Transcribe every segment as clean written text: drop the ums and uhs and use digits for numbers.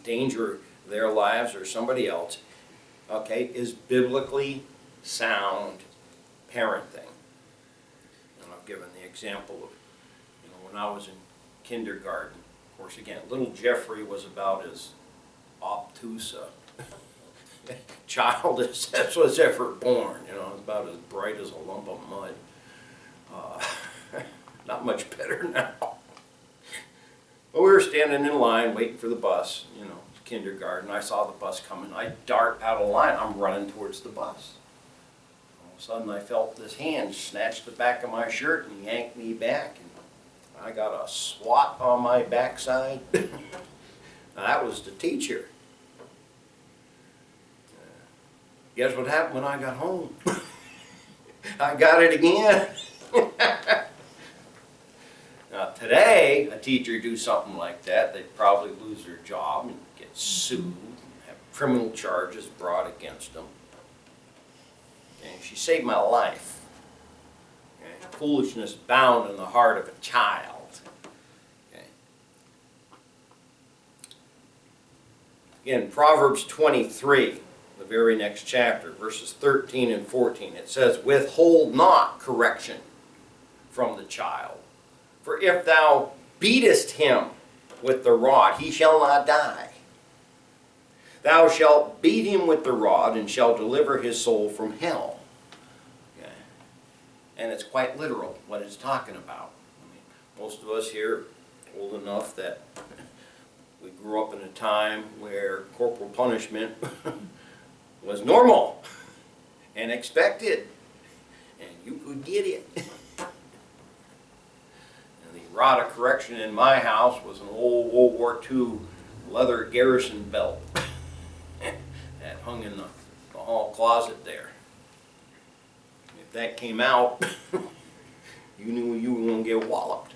endanger their lives or somebody else, okay, is biblically sound parenting. And I've given the example of, when I was in kindergarten, of course, again, little Jeffrey was about as obtuse a child as was ever born, about as bright as a lump of mud. Not much better now. But we were standing in line waiting for the bus, kindergarten. I saw the bus coming. I dart out of line. I'm running towards the bus. All of a sudden I felt this hand snatch the back of my shirt and yank me back. And I got a swat on my backside. That was the teacher. Guess what happened when I got home? I got it again. Now today, a teacher do something like that, they'd probably lose their job and get sued, and have criminal charges brought against them. And she saved my life. Okay. Foolishness bound in the heart of a child. Okay. Again, Proverbs 23, the very next chapter, verses 13 and 14, it says, "Withhold not correction from the child. For if thou beatest him with the rod, he shall not die. Thou shalt beat him with the rod, and shall deliver his soul from hell." Okay. And it's quite literal what it's talking about. Most of us here are old enough that we grew up in a time where corporal punishment was normal and expected, and you could get it. Rod of correction in my house was an old World War II leather garrison belt that hung in the hall closet there. If that came out, you knew you were going to get walloped.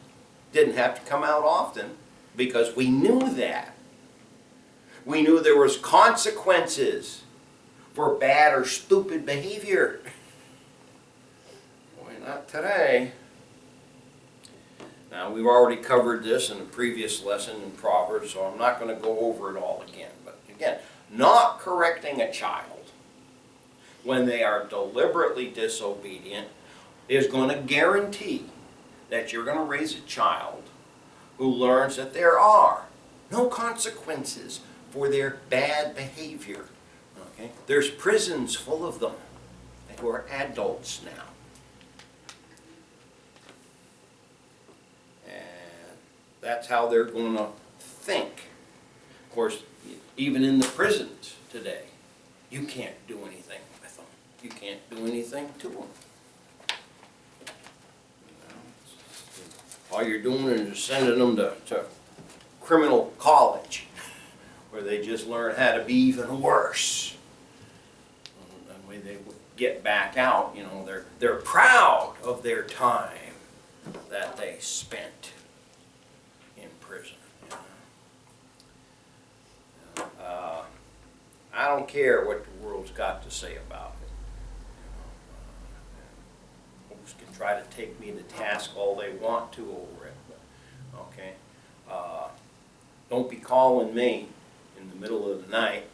Didn't have to come out often because we knew that. We knew there was consequences for bad or stupid behavior. Boy, not today. Now, we've already covered this in a previous lesson in Proverbs, so I'm not going to go over it all again. But again, not correcting a child when they are deliberately disobedient is going to guarantee that you're going to raise a child who learns that there are no consequences for their bad behavior. Okay? There's prisons full of them who are adults now. That's how they're going to think. Of course, even in the prisons today, you can't do anything with them. You can't do anything to them. All you're doing is sending them to criminal college, where they just learn how to be even worse. And when they get back out, they're proud of their time that they spent in prison. I don't care what the world's got to say about it. Folks can try to take me to task all they want to over it. Okay, don't be calling me in the middle of the night,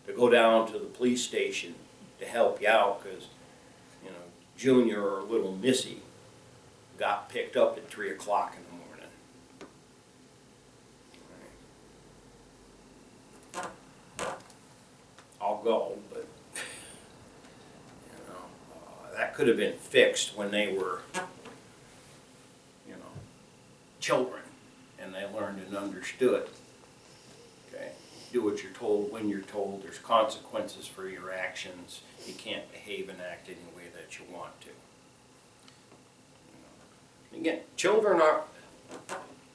to go down to the police station to help you out because, Junior or little Missy got picked up at 3 o'clock in the morning. I'll go, but that could have been fixed when they were, children, and they learned and understood. Okay, do what you're told when you're told. There's consequences for your actions. You can't behave and act any way that you want to. Again, children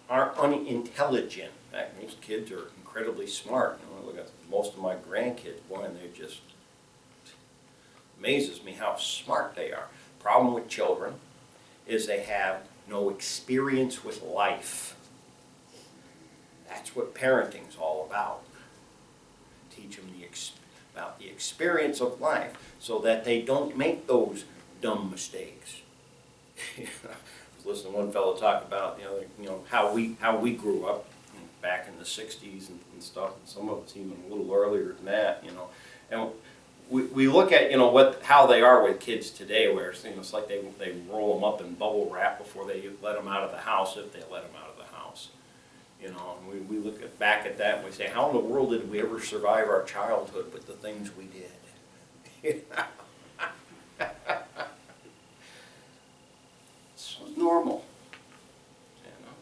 are unintelligent. In fact, most kids are incredibly smart. Look at most of my grandkids, boy, and they just amazes me how smart they are. Problem with children is they have no experience with life. That's what parenting's all about. Teach them about the experience of life so that they don't make those dumb mistakes. I was listening to one fellow talk about how we grew up. back in the 60s and stuff, and some of it's even a little earlier than that, you know. And we look at, you know, how they are with kids today, where you know, it's like they roll them up in bubble wrap before they let them out of the house, if they let them out of the house. You know, and we look back at that and we say, how in the world did we ever survive our childhood with the things we did? It's normal. You know?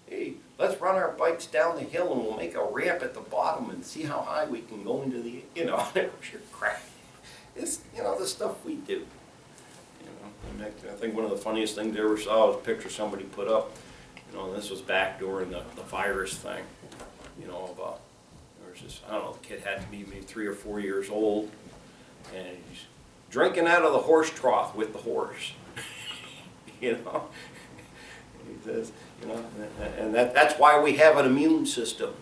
Hey, let's run our bikes down the hill and we'll make a ramp at the bottom and see how high we can go into the, you know, sure crap. It's, you know, the stuff we do. You know, I think one of the funniest things I ever saw was a picture somebody put up. You know, and this was back during the virus thing. You know, there was this, I don't know, the kid had to be maybe 3 or 4 years old, and he's drinking out of the horse trough with the horse. You know, he says, you know, and that's why we have an immune system.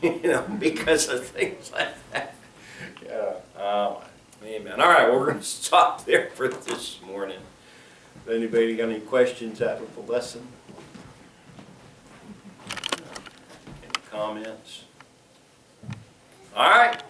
You know, because of things like that. Yeah. Amen. All right, well, we're going to stop there for this morning. If anybody got any questions out of the lesson? Any comments? All right.